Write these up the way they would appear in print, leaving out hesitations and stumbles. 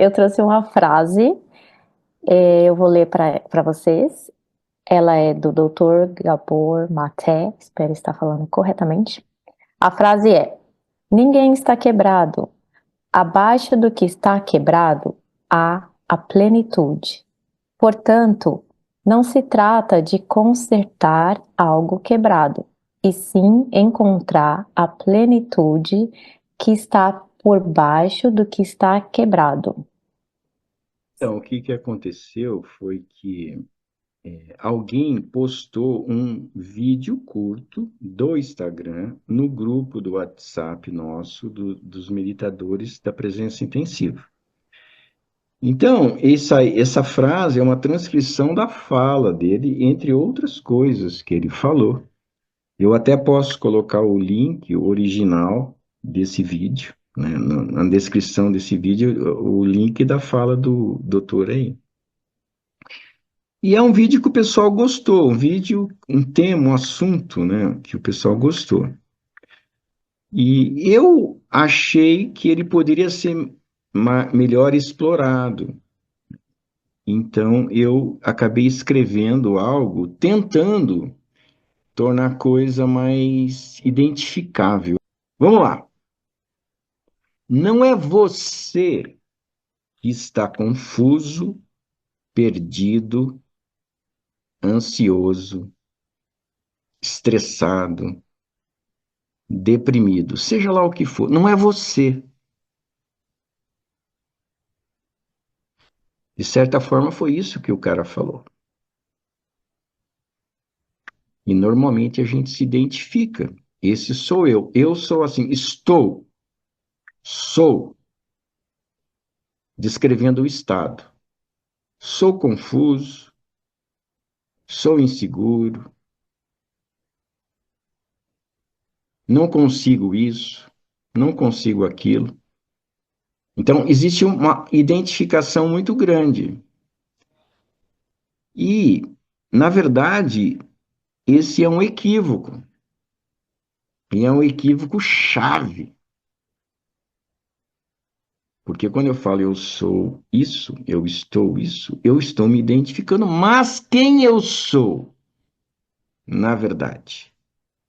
Eu trouxe uma frase, eu vou ler para vocês. Ela é do Dr. Gabor Maté, espero estar falando corretamente. A frase é: ninguém está quebrado. Abaixo do que está quebrado há a plenitude. Portanto, não se trata de consertar algo quebrado, e sim encontrar a plenitude que está por baixo do que está quebrado. Então, o que que aconteceu foi que alguém postou um vídeo curto do Instagram no grupo do WhatsApp nosso, dos meditadores da presença intensiva. Então, essa frase é uma transcrição da fala dele, entre outras coisas que ele falou. Eu até posso colocar o link original desse vídeo, né, na descrição desse vídeo, o link da fala do doutor aí. E é um vídeo que o pessoal gostou, um vídeo, um tema, um assunto, né, que o pessoal gostou. E eu achei que ele poderia ser melhor explorado. Então eu acabei escrevendo algo tentando tornar a coisa mais identificável. Vamos lá. Não é você que está confuso, perdido, ansioso, estressado, deprimido, seja lá o que for. Não é você. De certa forma, foi isso que o cara falou. E normalmente a gente se identifica. Esse sou eu. Eu sou assim, estou, sou, descrevendo o estado. Sou confuso, sou inseguro, não consigo isso, não consigo aquilo. Então, existe uma identificação muito grande. E, na verdade, esse é um equívoco. E é um equívoco chave. Porque quando eu falo eu sou isso, eu estou me identificando. Mas quem eu sou, na verdade?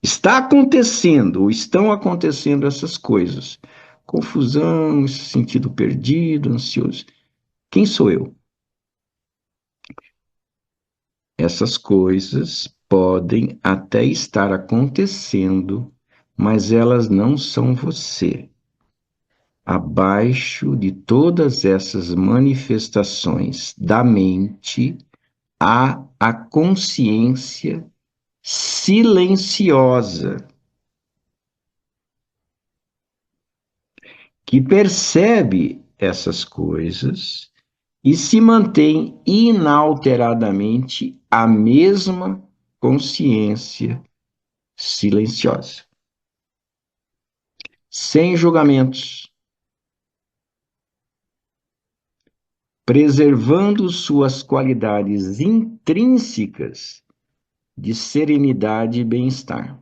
Está acontecendo, ou estão acontecendo essas coisas. Confusão, esse sentido perdido, ansioso. Quem sou eu? Essas coisas podem até estar acontecendo, mas elas não são você. Abaixo de todas essas manifestações da mente, há a consciência silenciosa que percebe essas coisas e se mantém inalteradamente a mesma consciência silenciosa, sem julgamentos, preservando suas qualidades intrínsecas de serenidade e bem-estar.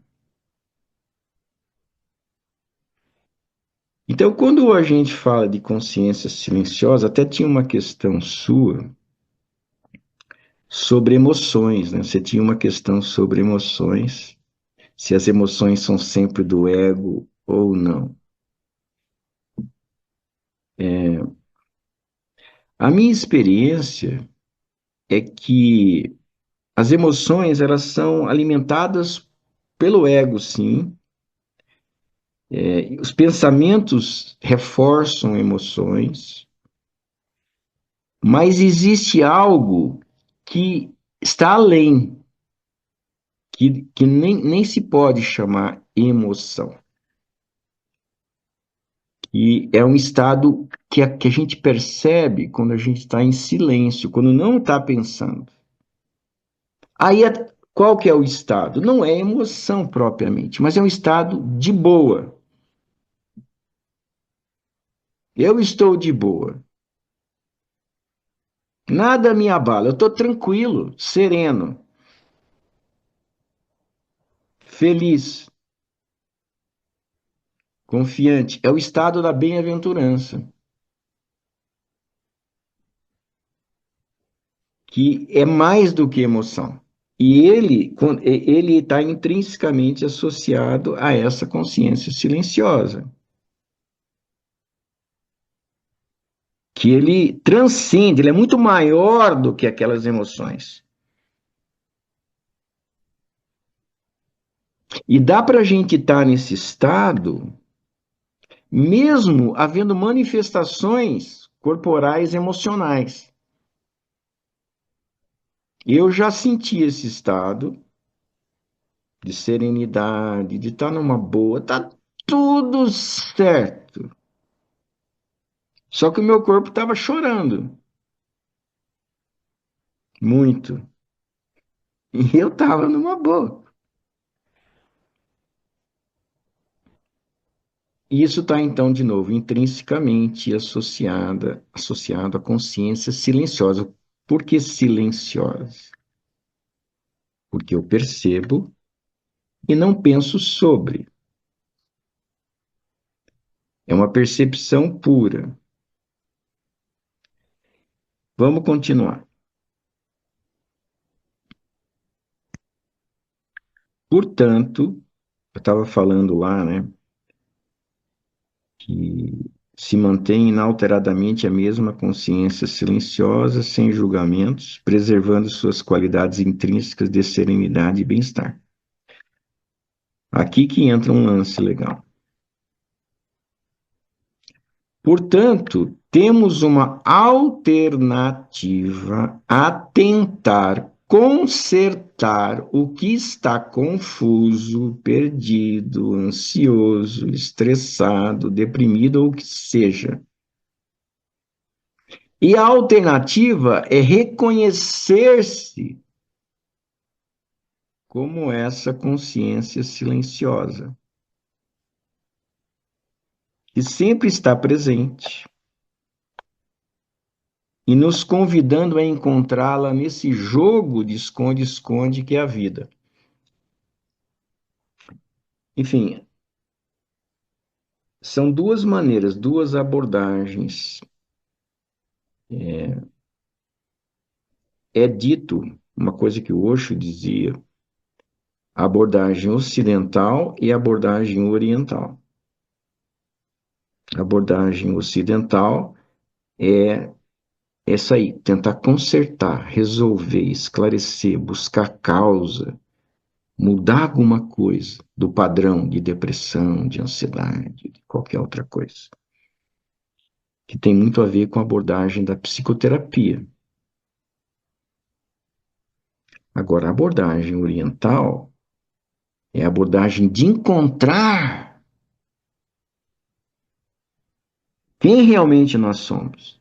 Então, quando a gente fala de consciência silenciosa, até tinha uma questão sua sobre emoções, né? Você tinha uma questão sobre emoções, se as emoções são sempre do ego ou não. A minha experiência é que as emoções, elas são alimentadas pelo ego, sim. Os pensamentos reforçam emoções, mas existe algo que está além, que nem se pode chamar emoção. E é um estado que a gente percebe quando a gente está em silêncio, quando não está pensando. Aí, qual que é o estado? Não é emoção propriamente, mas é um estado de boa. Eu estou de boa. Nada me abala. Eu estou tranquilo, sereno, feliz, confiante. É o estado da bem-aventurança. que é mais do que emoção. E ele está intrinsecamente associado a essa consciência silenciosa, que ele transcende, ele é muito maior do que aquelas emoções. E dá para a gente estar nesse estado, mesmo havendo manifestações corporais emocionais. Eu já senti esse estado de serenidade, de estar numa boa, tá tudo certo. Só que o meu corpo estava chorando muito. E eu estava numa boa. E isso está, então, de novo, intrinsecamente associado à consciência silenciosa. Por que silenciosa? Porque eu percebo e não penso sobre. É uma percepção pura. Vamos continuar. Portanto, eu estava falando lá, né, que se mantém inalteradamente a mesma consciência silenciosa, sem julgamentos, preservando suas qualidades intrínsecas de serenidade e bem-estar. Aqui que entra um lance legal. Portanto, temos uma alternativa a tentar consertar o que está confuso, perdido, ansioso, estressado, deprimido ou o que seja. E a alternativa é reconhecer-se como essa consciência silenciosa, que sempre está presente e nos convidando a encontrá-la nesse jogo de esconde-esconde que é a vida. Enfim, são duas maneiras, duas abordagens. É dito uma coisa que o Osho dizia, a abordagem ocidental e a abordagem oriental. A abordagem ocidental é essa aí, tentar consertar, resolver, esclarecer, buscar causa, mudar alguma coisa do padrão de depressão, de ansiedade, de qualquer outra coisa, que tem muito a ver com a abordagem da psicoterapia. Agora, a abordagem oriental é a abordagem de encontrar quem realmente nós somos.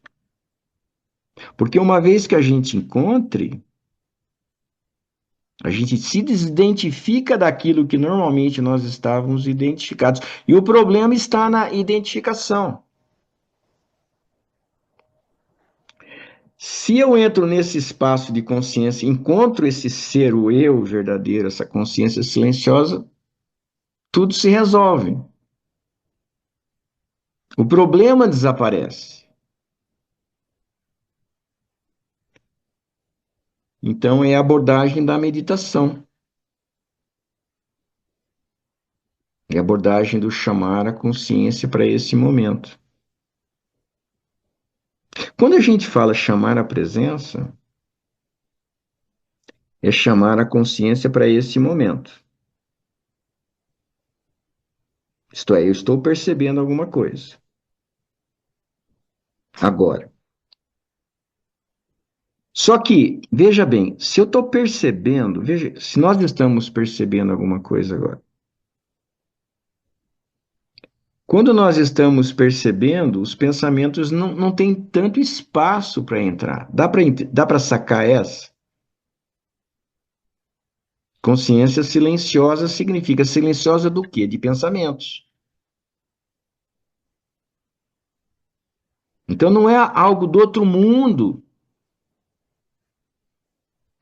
Porque uma vez que a gente encontre, a gente se desidentifica daquilo que normalmente nós estávamos identificados. E o problema está na identificação. Se eu entro nesse espaço de consciência, encontro esse ser, o eu verdadeiro, essa consciência silenciosa, tudo se resolve. O problema desaparece. Então, é a abordagem da meditação. É a abordagem do chamar a consciência para esse momento. Quando a gente fala chamar a presença, é chamar a consciência para esse momento. Isto é, eu estou percebendo alguma coisa. Agora. Só que, veja bem, se eu estou percebendo, veja, se nós estamos percebendo alguma coisa agora, quando nós estamos percebendo, os pensamentos não têm tanto espaço para entrar. Dá para sacar essa? Consciência silenciosa significa silenciosa do quê? De pensamentos. Então não é algo do outro mundo.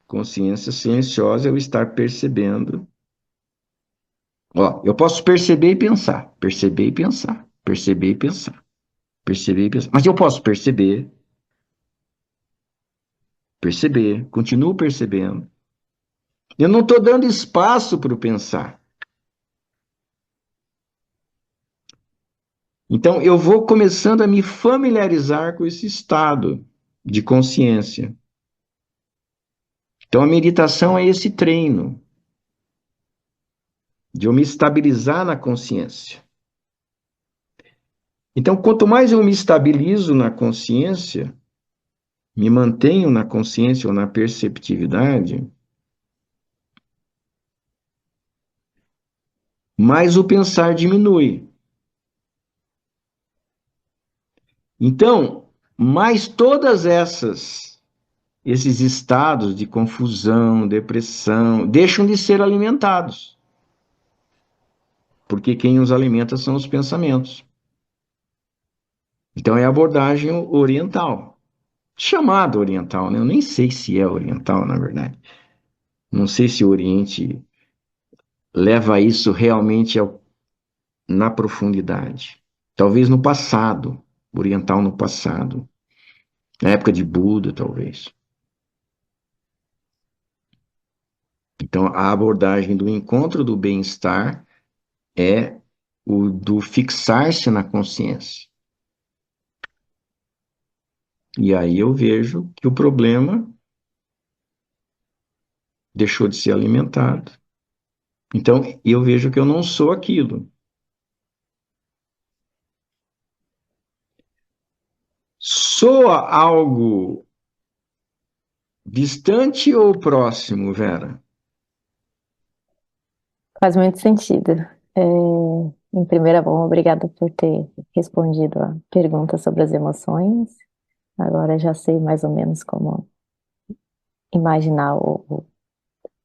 Consciência silenciosa é eu estar percebendo. Ó, eu posso perceber e pensar, perceber e pensar, perceber e pensar, perceber e pensar. Mas eu posso perceber, Perceber, continuo percebendo. Eu não estou dando espaço para o pensar. Então, eu vou começando a me familiarizar com esse estado de consciência. Então, a meditação é esse treino de eu me estabilizar na consciência. Então, quanto mais eu me estabilizo na consciência, me mantenho na consciência ou na perceptividade, mais o pensar diminui. Então, mais todas esses estados de confusão, depressão, deixam de ser alimentados, porque quem os alimenta são os pensamentos. Então é a abordagem oriental, chamada oriental, né? Eu nem sei se é oriental, na verdade. Não sei se o Oriente leva isso realmente na profundidade. Talvez no passado, oriental no passado, na época de Buda, talvez. Então, a abordagem do encontro do bem-estar é o do fixar-se na consciência. E aí eu vejo que o problema deixou de ser alimentado. Então, eu vejo que eu não sou aquilo. Soa algo distante ou próximo, Vera? Faz muito sentido. Em primeira mão, obrigada por ter respondido a pergunta sobre as emoções. Agora já sei mais ou menos como imaginar ou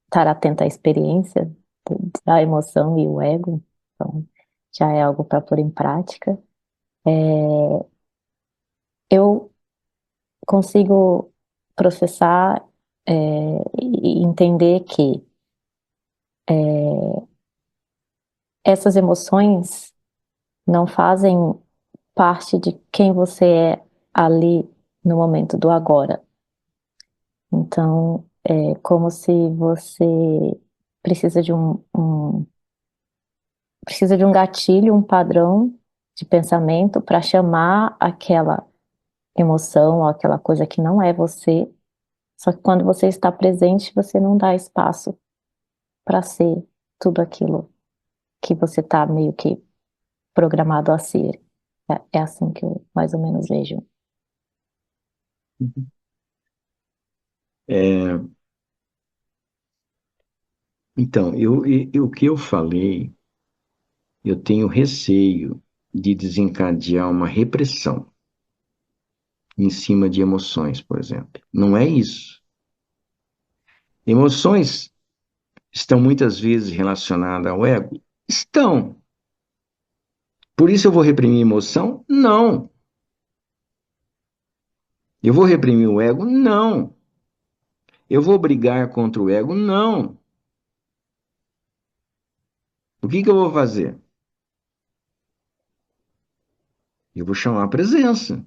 estar atenta à experiência da emoção e o ego. Então, já é algo para pôr em prática. Eu consigo processar, e entender que essas emoções não fazem parte de quem você é ali no momento do agora. Então, é como se você precisa de precisa de um gatilho, um padrão de pensamento para chamar aquela emoção ou aquela coisa que não é você. Só que quando você está presente, você não dá espaço para ser tudo aquilo que você está meio que programado a ser. É assim que eu mais ou menos vejo. É, então, o que eu falei, eu tenho receio de desencadear uma repressão em cima de emoções, por exemplo. Não é isso. Emoções estão muitas vezes relacionadas ao ego? Estão. Por isso eu vou reprimir emoção? Não. Eu vou reprimir o ego? Não. Eu vou brigar contra o ego? Não. O que eu vou fazer? Eu vou chamar a presença.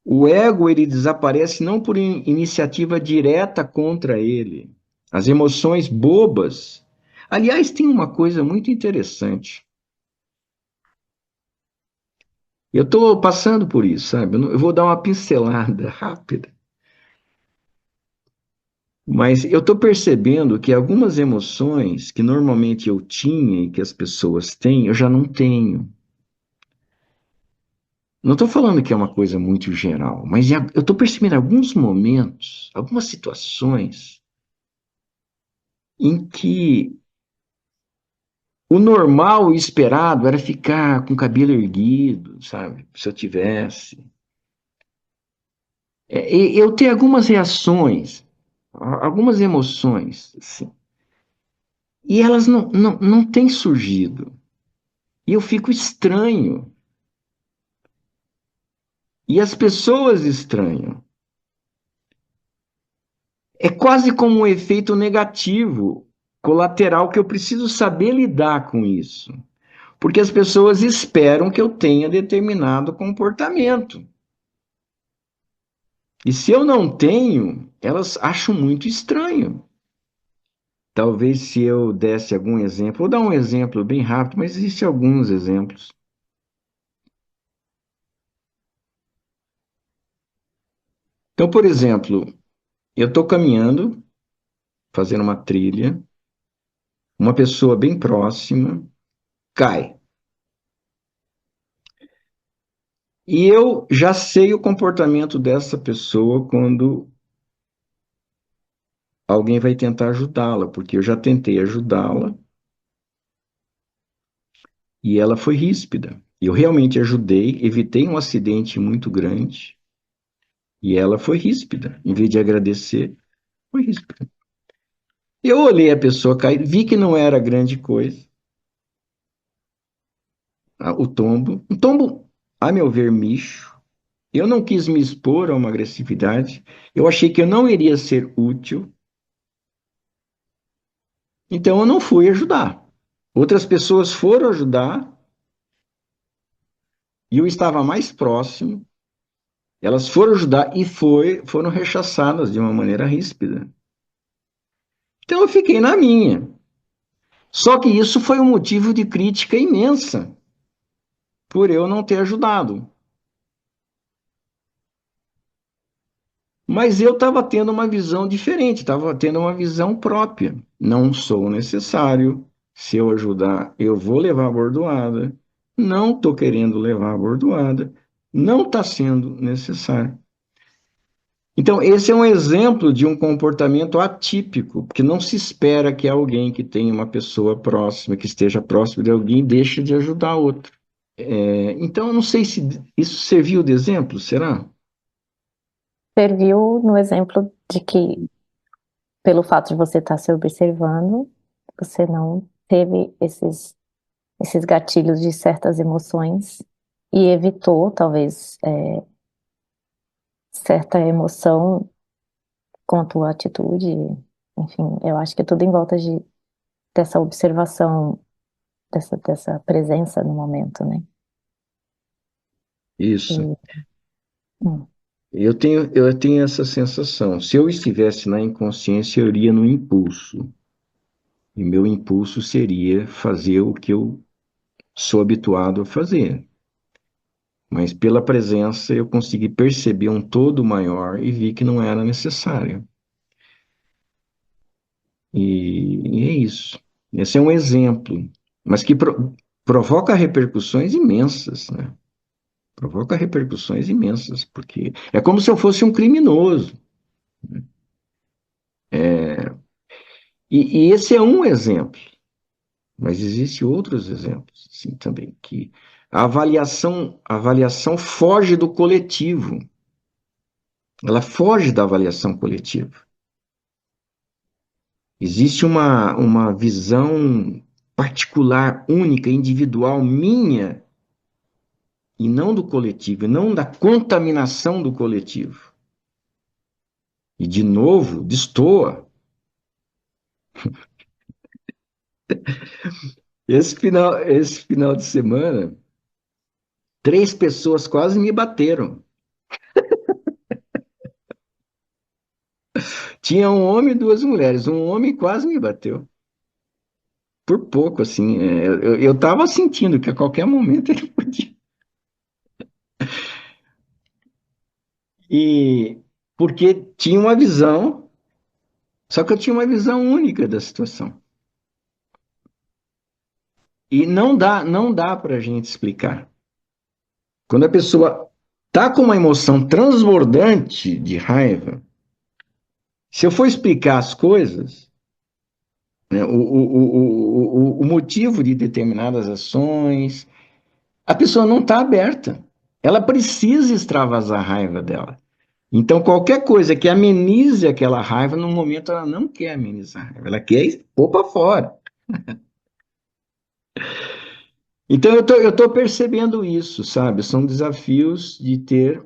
O ego, ele desaparece não por iniciativa direta contra ele. As emoções bobas. Aliás, tem uma coisa muito interessante. Eu estou passando por isso, sabe? Eu vou dar uma pincelada rápida. Mas eu estou percebendo que algumas emoções que normalmente eu tinha e que as pessoas têm, eu já não tenho. Não estou falando que é uma coisa muito geral, mas eu estou percebendo alguns momentos, algumas situações em que o normal, o esperado, era ficar com o cabelo erguido, sabe? Se eu tivesse. Eu tenho algumas reações, algumas emoções, assim, e elas não têm surgido. E eu fico estranho. E as pessoas estranham. É quase como um efeito negativo, colateral, que eu preciso saber lidar com isso. Porque as pessoas esperam que eu tenha determinado comportamento. E se eu não tenho, elas acham muito estranho. Talvez se eu desse algum exemplo, vou dar um exemplo bem rápido, mas existem alguns exemplos. Então, por exemplo, eu estou caminhando, fazendo uma trilha, uma pessoa bem próxima cai. E eu já sei o comportamento dessa pessoa quando alguém vai tentar ajudá-la, porque eu já tentei ajudá-la e ela foi ríspida. Eu realmente ajudei, evitei um acidente muito grande e ela foi ríspida. Em vez de agradecer, foi ríspida. Eu olhei a pessoa cair, vi que não era grande coisa, o tombo. Um tombo, a meu ver, micho. Eu não quis me expor a uma agressividade. Eu achei que eu não iria ser útil, então eu não fui ajudar. Outras pessoas foram ajudar e eu estava mais próximo. Elas foram ajudar e foram rechaçadas de uma maneira ríspida. Então eu fiquei na minha. Só que isso foi um motivo de crítica imensa por eu não ter ajudado. Mas eu estava tendo uma visão diferente, estava tendo uma visão própria. Não sou necessário. Se eu ajudar, eu vou levar a bordoada. Não estou querendo levar a bordoada. Não está sendo necessário. Então, esse é um exemplo de um comportamento atípico, porque não se espera que alguém que tenha uma pessoa próxima, que esteja próximo de alguém, deixe de ajudar outro. Então, eu não sei se isso serviu de exemplo, será? Serviu no exemplo de que, pelo fato de você estar se observando, você não teve esses gatilhos de certas emoções e evitou, talvez, certa emoção com a tua atitude. Enfim, eu acho que é tudo em volta dessa observação, dessa presença no momento, né? Isso. E, hum, Eu tenho essa sensação. Se eu estivesse na inconsciência, eu iria no impulso. E meu impulso seria fazer o que eu sou habituado a fazer. Mas pela presença eu consegui perceber um todo maior e vi que não era necessário. E é isso. Esse é um exemplo, mas que provoca repercussões imensas, né? Provoca repercussões imensas, porque é como se eu fosse um criminoso. E esse é um exemplo, mas existem outros exemplos, sim, também, que a avaliação foge do coletivo, ela foge da avaliação coletiva. Existe uma visão particular, única, individual, minha, e não do coletivo, e não da contaminação do coletivo. E, de novo, destoa. Esse final de semana, 3 pessoas quase me bateram. Tinha um homem e 2 mulheres. Um homem quase me bateu. Por pouco, assim. Eu estava sentindo que a qualquer momento ele podia. E porque tinha uma visão, só que eu tinha uma visão única da situação. E não dá para a gente explicar. Quando a pessoa está com uma emoção transbordante de raiva, se eu for explicar as coisas, né, o motivo de determinadas ações, a pessoa não está aberta. Ela precisa extravasar a raiva dela. Então, qualquer coisa que amenize aquela raiva, no momento ela não quer amenizar a raiva, ela quer pôr para fora. Então, eu tô percebendo isso, sabe? São desafios de ter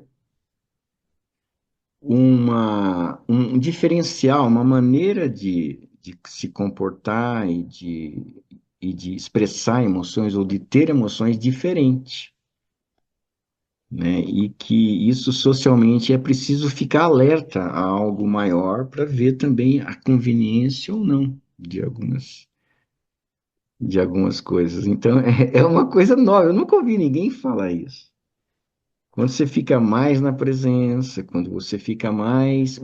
um diferencial, uma maneira de se comportar e de expressar emoções ou de ter emoções diferente. né? E que isso socialmente é preciso ficar alerta a algo maior para ver também a conveniência ou não de algumas coisas. Então, é uma coisa nova, eu nunca ouvi ninguém falar isso. Quando você fica mais na presença, quando você fica mais,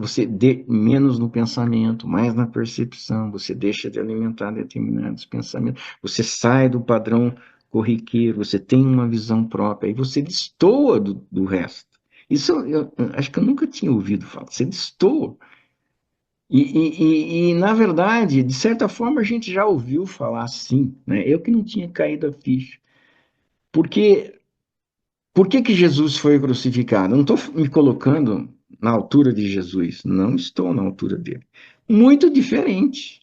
menos no pensamento, mais na percepção, você deixa de alimentar determinados pensamentos, você sai do padrão corriqueiro, você tem uma visão própria, e você destoa do resto. Isso eu acho que eu nunca tinha ouvido falar, você destoa. Na verdade, de certa forma, a gente já ouviu falar assim, né? Eu que não tinha caído a ficha. Porque Por que que Jesus foi crucificado? Eu não estou me colocando na altura de Jesus, não estou na altura dele. Muito diferente,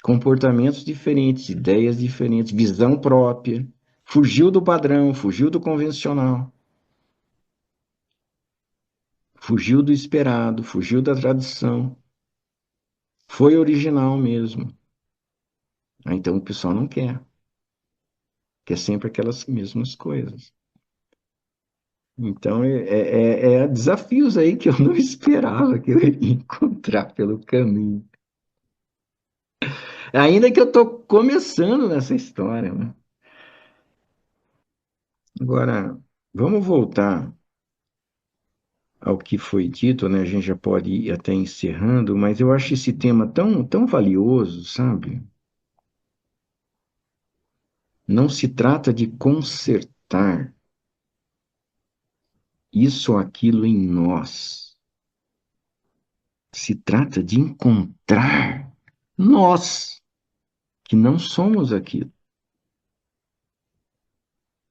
comportamentos diferentes, ideias diferentes, visão própria, fugiu do padrão, fugiu do convencional, fugiu do esperado, fugiu da tradição, foi original mesmo. Então o pessoal não quer sempre aquelas mesmas coisas. Então, desafios aí que eu não esperava que eu iria encontrar pelo caminho. Ainda que eu estou começando nessa história, né? Agora, vamos voltar ao que foi dito, né? A gente já pode ir até encerrando, mas eu acho esse tema tão, tão valioso, sabe? Não se trata de consertar isso ou aquilo em nós. Se trata de encontrar nós, que não somos aquilo.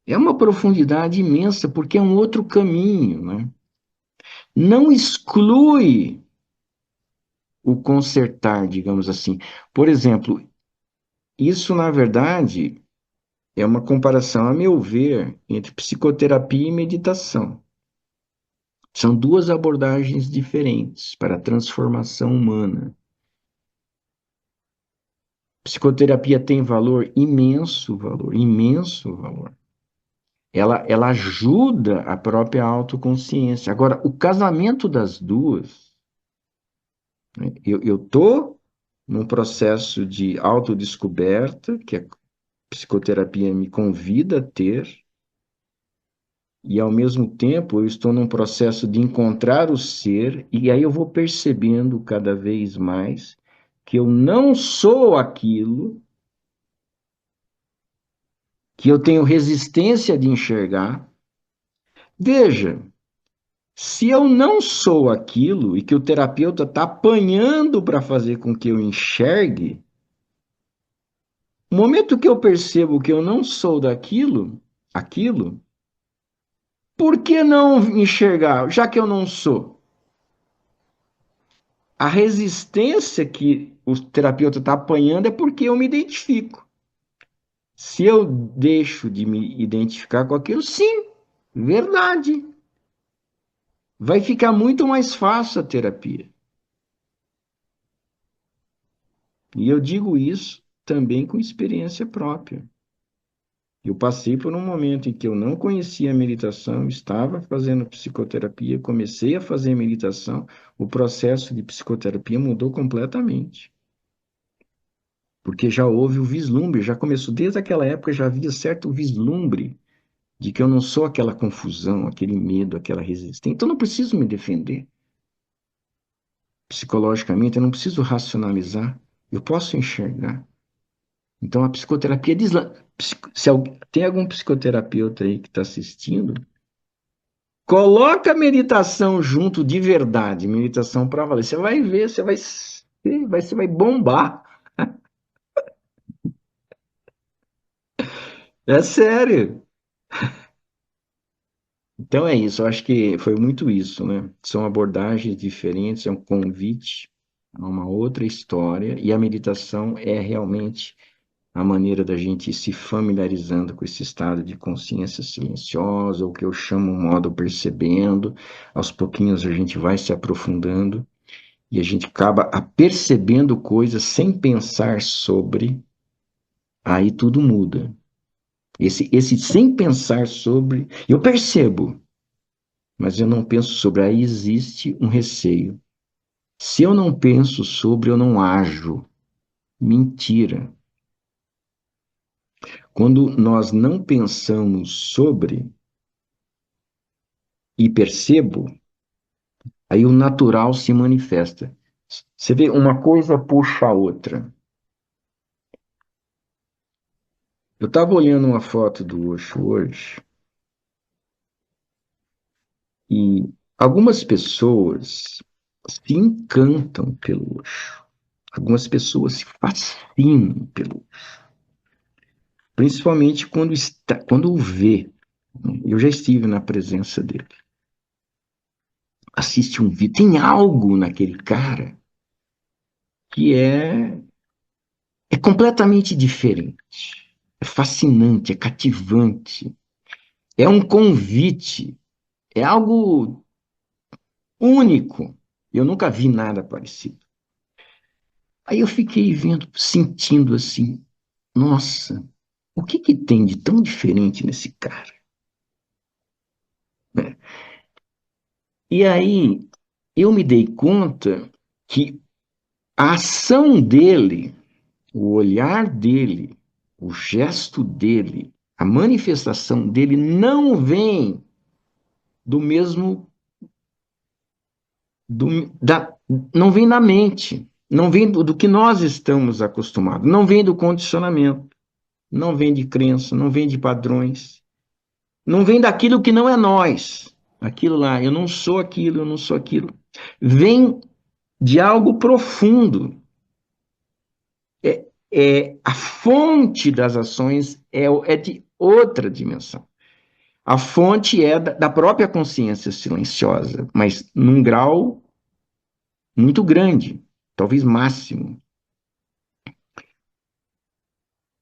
É uma profundidade imensa, porque é um outro caminho, né? Não exclui o consertar, digamos assim. Por exemplo, isso, na verdade, é uma comparação, a meu ver, entre psicoterapia e meditação. São duas abordagens diferentes para a transformação humana. Psicoterapia tem valor, imenso valor, imenso valor. Ela ajuda a própria autoconsciência. Agora, o casamento das duas, né, eu estou num processo de autodescoberta, que a psicoterapia me convida a ter, e ao mesmo tempo eu estou num processo de encontrar o ser, e aí eu vou percebendo cada vez mais que eu não sou aquilo que eu tenho resistência de enxergar. Veja, se eu não sou aquilo e que o terapeuta está apanhando para fazer com que eu enxergue, no momento que eu percebo que eu não sou aquilo, por que não enxergar, já que eu não sou? A resistência que o terapeuta está apanhando é porque eu me identifico. Se eu deixo de me identificar com aquilo, sim, verdade. Vai ficar muito mais fácil a terapia. E eu digo isso também com experiência própria. Eu passei por um momento em que eu não conhecia a meditação, estava fazendo psicoterapia, comecei a fazer meditação, o processo de psicoterapia mudou completamente. Porque já houve o vislumbre, já começou, desde aquela época já havia certo vislumbre de que eu não sou aquela confusão, aquele medo, aquela resistência. Então eu não preciso me defender psicologicamente, eu não preciso racionalizar, eu posso enxergar. Então a psicoterapia diz lá, se tem algum psicoterapeuta aí que está assistindo, coloca a meditação junto de verdade, meditação para valer. Você vai ver, você vai bombar. É sério. Então é isso, eu acho que foi muito isso, né? São abordagens diferentes, é um convite a uma outra história, e a meditação é realmente a maneira da gente ir se familiarizando com esse estado de consciência silenciosa, o que eu chamo modo percebendo. Aos pouquinhos a gente vai se aprofundando e a gente acaba percebendo coisas sem pensar sobre, aí tudo muda. Esse sem pensar sobre, eu percebo. mas eu não penso sobre. Aí existe um receio. Se eu não penso sobre, eu não ajo. Mentira. Quando nós não pensamos sobre e percebo, aí o natural se manifesta. Você vê, uma coisa puxa a outra. Eu estava olhando uma foto do Osho hoje e algumas pessoas se encantam pelo Osho. Algumas pessoas se fascinam pelo Osho. Principalmente quando o vê. Eu já estive na presença dele. Assiste um vídeo. Tem algo naquele cara que é completamente diferente. É fascinante, é cativante. É um convite. É algo único. Eu nunca vi nada parecido. Aí eu fiquei vendo, sentindo assim, nossa, o que que tem de tão diferente nesse cara? Né? E aí eu me dei conta que a ação dele, o olhar dele, o gesto dele, a manifestação dele não vem do mesmo, do, da, não vem da mente, não vem do que nós estamos acostumados, não vem do condicionamento, não vem de crença, não vem de padrões, não vem daquilo que não é nós. Aquilo lá, eu não sou aquilo, eu não sou aquilo. Vem de algo profundo. A fonte das ações é de outra dimensão. A fonte é da própria consciência silenciosa, mas num grau muito grande, talvez máximo.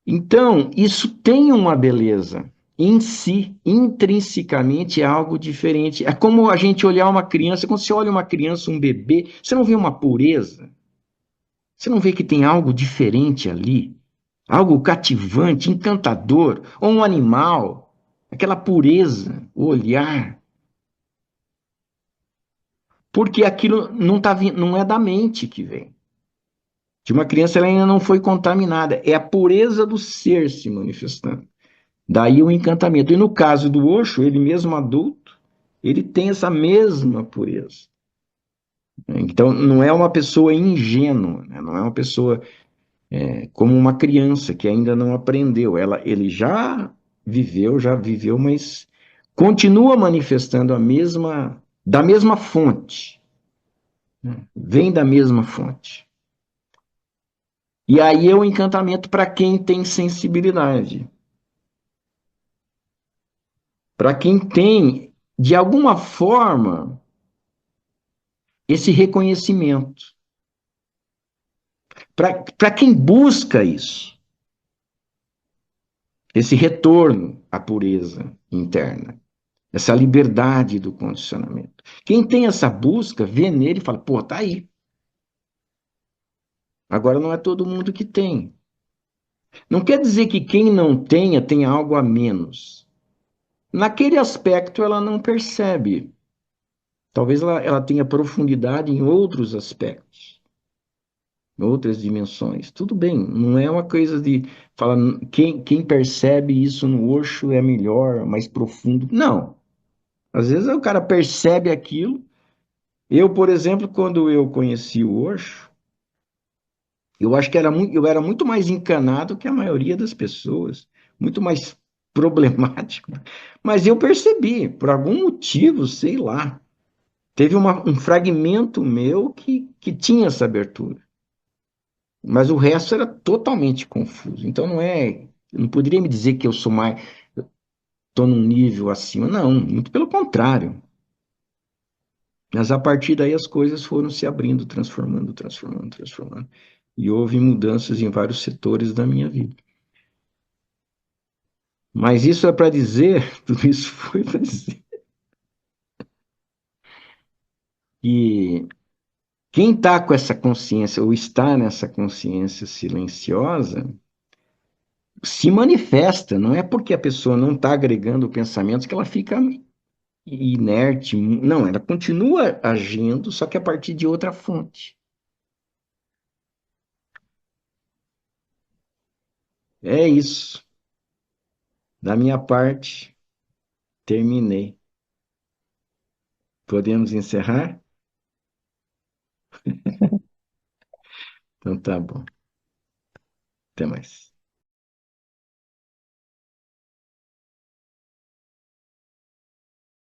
Então, isso tem uma beleza em si, intrinsecamente é algo diferente. É como a gente olhar uma criança, quando você olha uma criança, um bebê, você não vê uma pureza, você não vê que tem algo diferente ali, algo cativante, encantador, ou um animal, aquela pureza, o olhar, porque aquilo não é da mente que vem. De uma criança, ela ainda não foi contaminada, é a pureza do ser se manifestando. Daí o encantamento. E no caso do Osho, ele mesmo adulto, ele tem essa mesma pureza. Então, não é uma pessoa ingênua, né? Não é uma pessoa como uma criança que ainda não aprendeu. Ele já viveu, mas continua manifestando da mesma fonte, né? Vem da mesma fonte. E aí é o encantamento para quem tem sensibilidade, para quem tem, de alguma forma, esse reconhecimento. Para quem busca isso, esse retorno à pureza interna, essa liberdade do condicionamento. Quem tem essa busca, vê nele e fala, pô, tá aí. Agora não é todo mundo que tem. Não quer dizer que quem não tenha algo a menos. Naquele aspecto ela não percebe. Talvez ela tenha profundidade em outros aspectos, em outras dimensões. Tudo bem, não é uma coisa de falar quem percebe isso no Osho é melhor, mais profundo. Não. Às vezes o cara percebe aquilo. Eu, por exemplo, quando eu conheci o Osho, eu acho que eu era muito mais encanado que a maioria das pessoas, muito mais problemático. Mas eu percebi, por algum motivo, sei lá, teve um fragmento meu que tinha essa abertura. Mas o resto era totalmente confuso. Então não poderia me dizer que eu sou mais, estou num nível acima. Não, muito pelo contrário. Mas a partir daí as coisas foram se abrindo, transformando, transformando, transformando. E houve mudanças em vários setores da minha vida. Mas isso é para dizer, tudo isso foi para dizer que quem está com essa consciência, ou está nessa consciência silenciosa, se manifesta. Não é porque a pessoa não está agregando pensamentos que ela fica inerte. Não, ela continua agindo, só que a partir de outra fonte. É isso. Da minha parte, terminei. Podemos encerrar? Então tá bom. Até mais.